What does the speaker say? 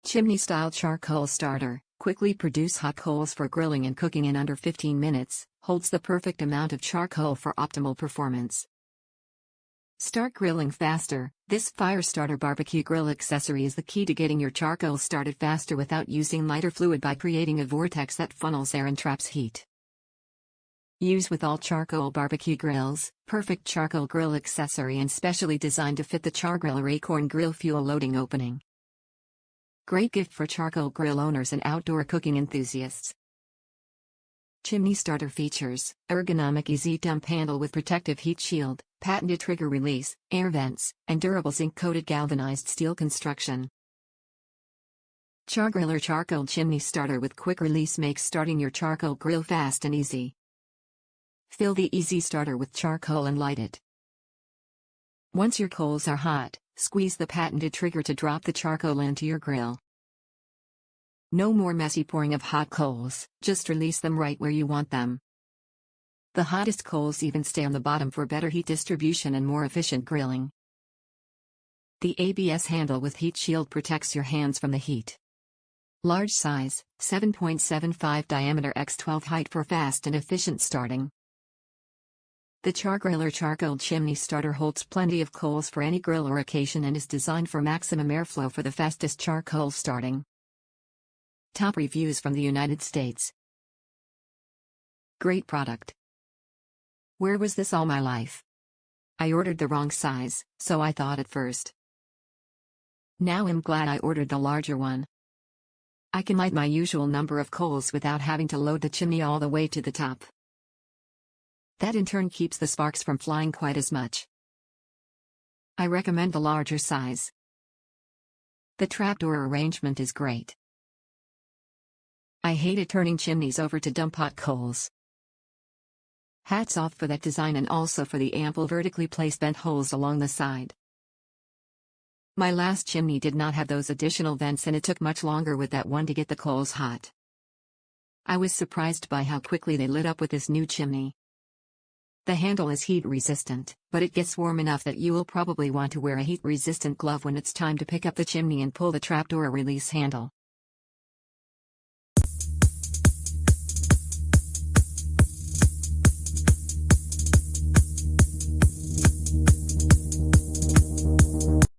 Chimney Style Charcoal Starter, quickly produce hot coals for grilling and cooking in under 15 minutes, holds the perfect amount of charcoal for optimal performance. Start grilling faster. This fire starter barbecue grill accessory is the key to getting your charcoal started faster without using lighter fluid by creating a vortex that funnels air and traps heat. Use with all charcoal barbecue grills, perfect charcoal grill accessory and specially designed to fit the Char-Griller AKORN Grill fuel loading opening. Great gift for charcoal grill owners and outdoor cooking enthusiasts. Chimney starter features: ergonomic E-Z dump handle with protective heat shield, patented trigger release, air vents, and durable zinc-coated galvanized steel construction. Char-Griller charcoal chimney starter with quick release makes starting your charcoal grill fast and easy. Fill the E-Z starter with charcoal and light it. Once your coals are hot, squeeze the patented trigger to drop the charcoal into your grill. No more messy pouring of hot coals, just release them right where you want them. The hottest coals even stay on the bottom for better heat distribution and more efficient grilling. The ABS handle with heat shield protects your hands from the heat. Large size, 7.75 diameter x 12 height for fast and efficient starting. The Char-Griller charcoal chimney starter holds plenty of coals for any grill or occasion and is designed for maximum airflow for the fastest charcoal starting. Top reviews from the United States. Great product. Where was this all my life? I ordered the wrong size, so I thought at first. Now I'm glad I ordered the larger one. I can light my usual number of coals without having to load the chimney all the way to the top. That in turn keeps the sparks from flying quite as much. I recommend the larger size. The trapdoor arrangement is great. I hated turning chimneys over to dump hot coals. Hats off for that design and also for the ample vertically placed vent holes along the side. My last chimney did not have those additional vents and it took much longer with that one to get the coals hot. I was surprised by how quickly they lit up with this new chimney. The handle is heat resistant, but it gets warm enough that you will probably want to wear a heat resistant glove when it's time to pick up the chimney and pull the trapdoor release handle.